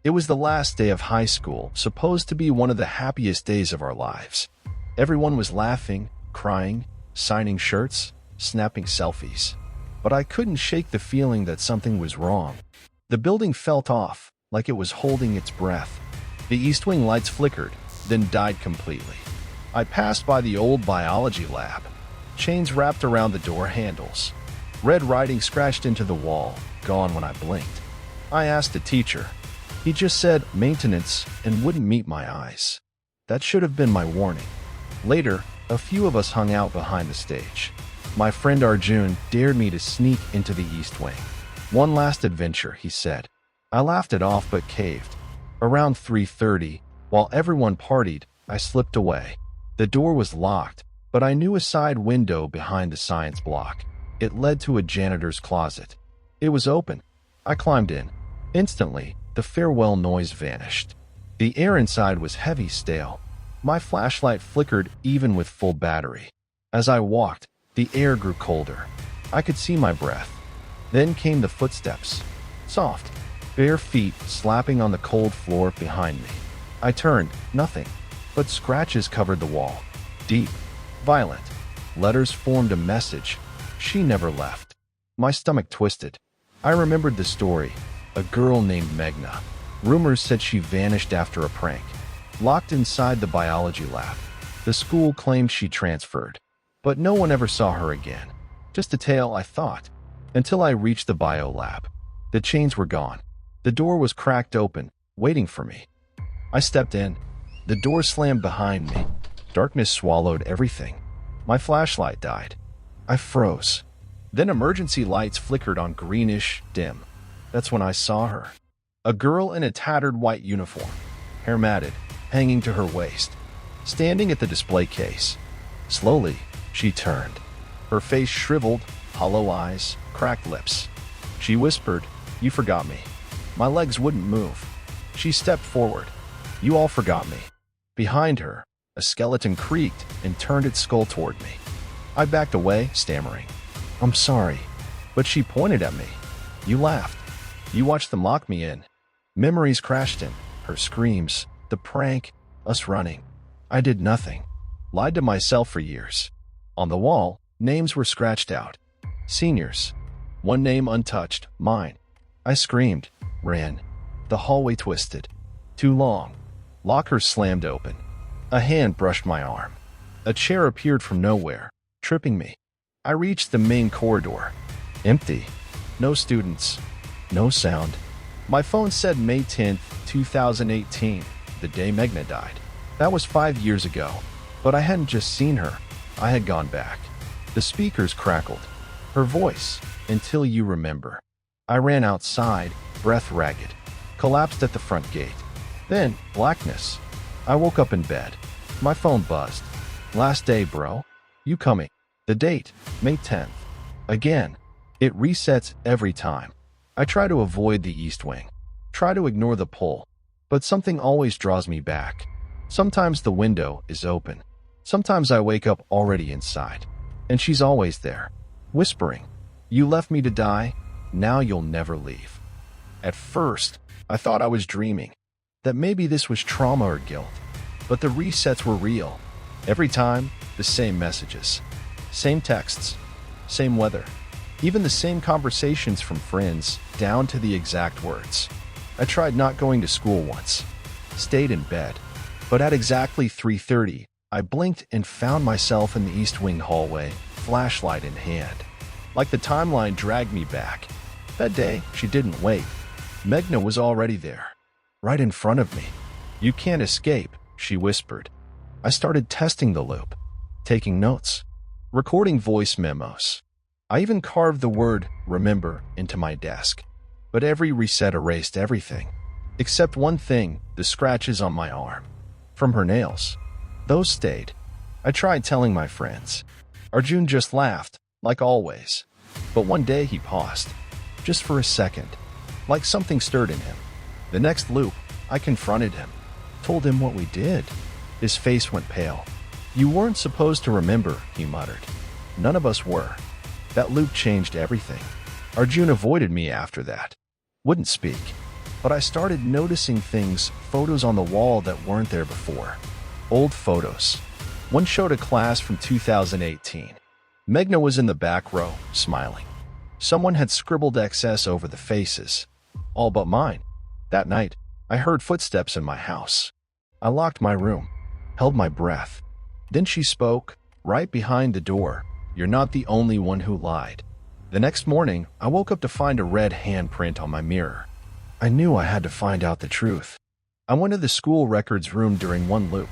It was the last day of high school, supposed to be one of the happiest days of our lives. Everyone was laughing, crying, signing shirts, snapping selfies. But I couldn't shake the feeling that something was wrong. The building felt off, like it was holding its breath. The East Wing lights flickered, then died completely. I passed by the old biology lab. Chains wrapped around the door handles. Red writing scratched into the wall, gone when I blinked. I asked the teacher. He just said maintenance and wouldn't meet my eyes. That should have been my warning. Later, a few of us hung out behind the stage. My friend Arjun dared me to sneak into the East Wing. One last adventure, he said. I laughed it off but caved. Around 3:30, while everyone partied, I slipped away. The door was locked, but I knew a side window behind the science block. It led to a janitor's closet. It was open. I climbed in. Instantly, the farewell noise vanished. The air inside was heavy, stale. My flashlight flickered even with full battery. As I walked, the air grew colder. I could see my breath. Then came the footsteps. Soft, bare feet slapping on the cold floor behind me. I turned, nothing, but scratches covered the wall. Deep, violent. Letters formed a message. She never left. My stomach twisted. I remembered the story. A girl named Meghna. Rumors said she vanished after a prank. Locked inside the biology lab. The school claimed she transferred. But no one ever saw her again. Just a tale, I thought. Until I reached the bio lab. The chains were gone. The door was cracked open, waiting for me. I stepped in. The door slammed behind me. Darkness swallowed everything. My flashlight died. I froze. Then emergency lights flickered on greenish, dim. That's when I saw her. A girl in a tattered white uniform, hair matted, hanging to her waist, standing at the display case. Slowly, she turned. Her face shriveled, hollow eyes, cracked lips. She whispered, "You forgot me." My legs wouldn't move. She stepped forward. "You all forgot me." Behind her, a skeleton creaked and turned its skull toward me. I backed away, stammering, "I'm sorry." But she pointed at me. "You laughed. You watched them lock me in." Memories crashed in, her screams, the prank, us running. I did nothing. Lied to myself for years. On the wall, names were scratched out. Seniors. One name untouched, mine. I screamed, ran. The hallway twisted. Too long. Lockers slammed open. A hand brushed my arm. A chair appeared from nowhere, tripping me. I reached the main corridor. Empty. No students. No sound. My phone said May 10th, 2018, the day Meghna died. That was 5 years ago. But I hadn't just seen her. I had gone back. The speakers crackled. Her voice, "Until you remember." I ran outside, breath ragged. Collapsed at the front gate. Then, blackness. I woke up in bed. My phone buzzed. "Last day, bro. You coming?" The date, May 10th. Again. It resets every time. I try to avoid the East Wing. Try to ignore the pull. But something always draws me back. Sometimes the window is open. Sometimes I wake up already inside. And she's always there, whispering, "You left me to die. Now you'll never leave." At first, I thought I was dreaming. That maybe this was trauma or guilt. But the resets were real. Every time, the same messages. Same texts. Same weather. Even the same conversations from friends, down to the exact words. I tried not going to school once. Stayed in bed. But at exactly 3:30, I blinked and found myself in the East Wing hallway, flashlight in hand. Like the timeline dragged me back. That day, she didn't wait. Meghna was already there. Right in front of me. "You can't escape," she whispered. I started testing the loop. Taking notes. Recording voice memos. I even carved the word "remember" into my desk. But every reset erased everything. Except one thing, the scratches on my arm. From her nails. Those stayed. I tried telling my friends. Arjun just laughed, like always. But one day he paused. Just for a second. Like something stirred in him. The next loop, I confronted him. Told him what we did. His face went pale. "You weren't supposed to remember," he muttered. "None of us were." That loop changed everything. Arjun avoided me after that. Wouldn't speak. But I started noticing things, photos on the wall that weren't there before. Old photos. One showed a class from 2018. Meghna was in the back row, smiling. Someone had scribbled XS over the faces. All but mine. That night, I heard footsteps in my house. I locked my room, held my breath. Then she spoke, right behind the door. "You're not the only one who lied." The next morning, I woke up to find a red handprint on my mirror. I knew I had to find out the truth. I went to the school records room during one loop.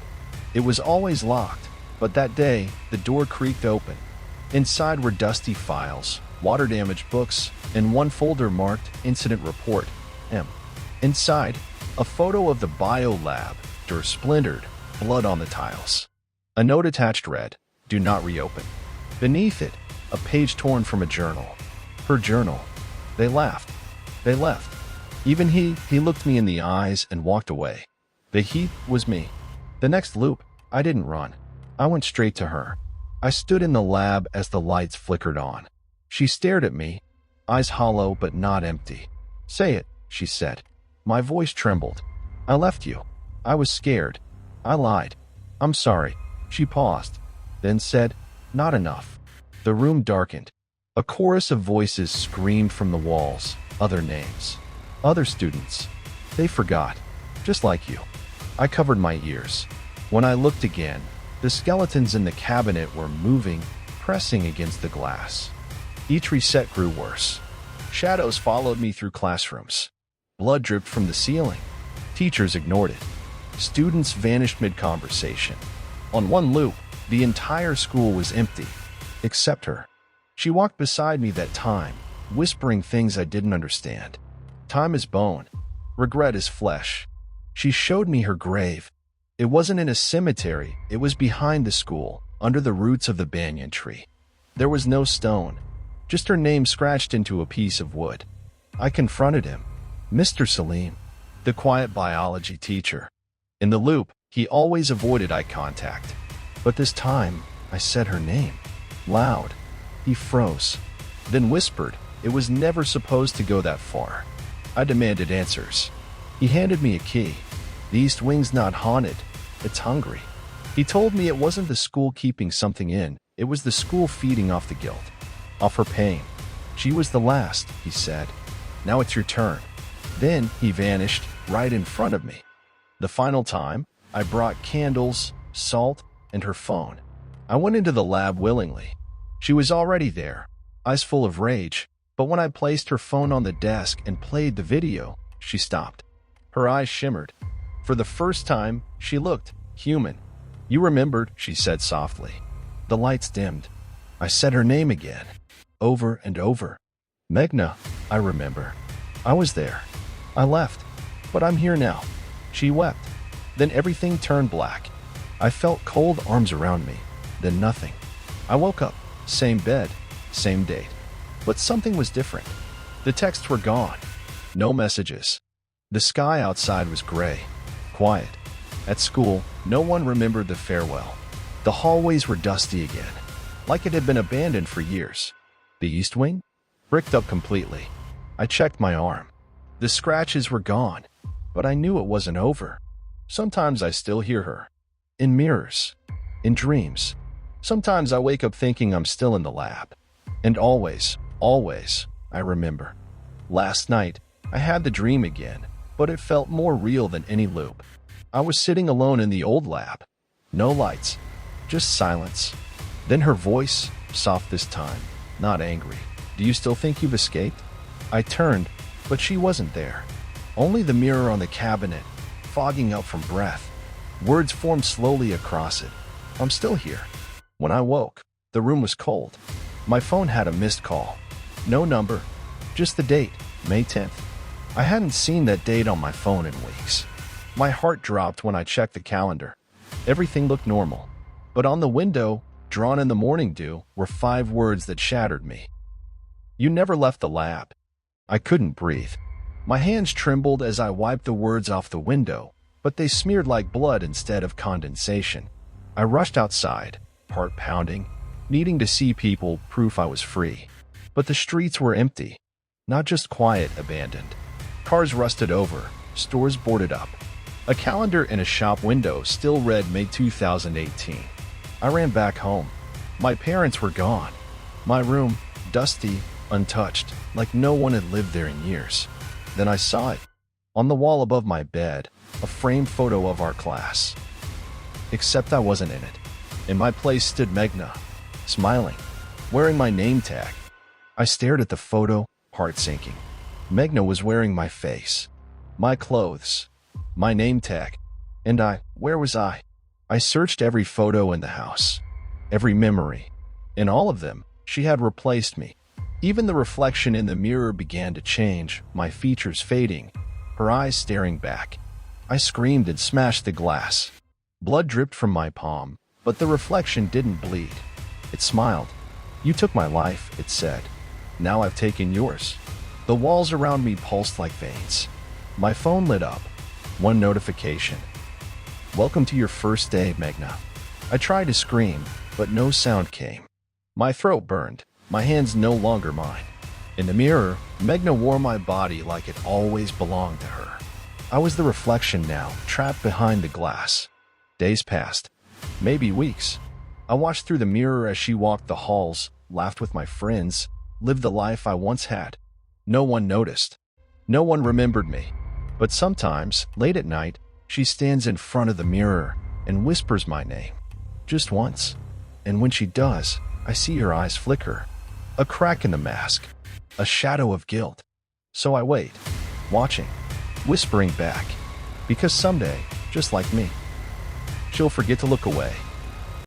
It was always locked, but that day, the door creaked open. Inside were dusty files, water-damaged books, and one folder marked Incident Report, M. Inside, a photo of the bio lab, door splintered, blood on the tiles. A note attached read, "Do not reopen." Beneath it, a page torn from a journal. Her journal. They laughed. They left. Even he looked me in the eyes and walked away. The he was me. The next loop, I didn't run. I went straight to her. I stood in the lab as the lights flickered on. She stared at me, eyes hollow but not empty. "Say it," she said. My voice trembled. "I left you. I was scared. I lied. I'm sorry." She paused, then said, "Not enough." The room darkened. A chorus of voices screamed from the walls, other names. Other students. They forgot. Just like you. I covered my ears. When I looked again, the skeletons in the cabinet were moving, pressing against the glass. Each reset grew worse. Shadows followed me through classrooms. Blood dripped from the ceiling. Teachers ignored it. Students vanished mid-conversation. On one loop, the entire school was empty, except her. She walked beside me that time, whispering things I didn't understand. Time is bone. Regret is flesh. She showed me her grave. It wasn't in a cemetery, it was behind the school, under the roots of the banyan tree. There was no stone, just her name scratched into a piece of wood. I confronted him. Mr. Salim, the quiet biology teacher. In the loop, he always avoided eye contact. But this time, I said her name. Loud. He froze. Then whispered, "It was never supposed to go that far." I demanded answers. He handed me a key. "The East Wing's not haunted. It's hungry." He told me it wasn't the school keeping something in, it was the school feeding off the guilt, off her pain. She was the last, he said. Now it's your turn. Then he vanished right in front of me. The final time, I brought candles, salt, and her phone. I went into the lab willingly. She was already there, eyes full of rage, but when I placed her phone on the desk and played the video, she stopped. Her eyes shimmered. For the first time, she looked human. "You remembered," she said softly. The lights dimmed. I said her name again, over and over. "Meghna, I remember. I was there. I left, but I'm here now." She wept. Then everything turned black. I felt cold arms around me, then nothing. I woke up, same bed, same date. But something was different. The texts were gone. No messages. The sky outside was gray, quiet. At school, no one remembered the farewell. The hallways were dusty again, like it had been abandoned for years. The East Wing? Bricked up completely. I checked my arm. The scratches were gone, but I knew it wasn't over. Sometimes I still hear her. In mirrors. In dreams. Sometimes I wake up thinking I'm still in the lab. And always, I remember. Last night, I had the dream again, but it felt more real than any loop. I was sitting alone in the old lab. No lights, just silence. Then her voice, soft this time, not angry. "Do you still think you've escaped?" I turned, but she wasn't there. Only the mirror on the cabinet, fogging up from breath. Words formed slowly across it. "I'm still here." When I woke, the room was cold. My phone had a missed call. No number, just the date, May 10th. I hadn't seen that date on my phone in weeks. My heart dropped when I checked the calendar. Everything looked normal. But on the window, drawn in the morning dew, were 5 words that shattered me. "You never left the lab." I couldn't breathe. My hands trembled as I wiped the words off the window, but they smeared like blood instead of condensation. I rushed outside, heart pounding, needing to see people, proof I was free. But the streets were empty. Not just quiet, abandoned. Cars rusted over, stores boarded up. A calendar in a shop window still read May 2018. I ran back home. My parents were gone. My room, dusty, untouched, like no one had lived there in years. Then I saw it. On the wall above my bed, a framed photo of our class. Except I wasn't in it. In my place stood Meghna, smiling, wearing my name tag. I stared at the photo, heart sinking. Meghna was wearing my face, my clothes, my name tag. And where was I? I searched every photo in the house, every memory. In all of them, she had replaced me. Even the reflection in the mirror began to change, my features fading, her eyes staring back. I screamed and smashed the glass. Blood dripped from my palm, but the reflection didn't bleed. It smiled. "You took my life," it said. "Now I've taken yours." The walls around me pulsed like veins. My phone lit up. One notification. "Welcome to your first day, Meghna." I tried to scream, but no sound came. My throat burned. My hands no longer mine. In the mirror, Meghna wore my body like it always belonged to her. I was the reflection now, trapped behind the glass. Days passed. Maybe weeks. I watched through the mirror as she walked the halls, laughed with my friends, lived the life I once had. No one noticed. No one remembered me. But sometimes, late at night, she stands in front of the mirror and whispers my name. Just once. And when she does, I see her eyes flicker. A crack in the mask. A shadow of guilt. So I wait, watching, whispering back. Because someday, just like me, she'll forget to look away.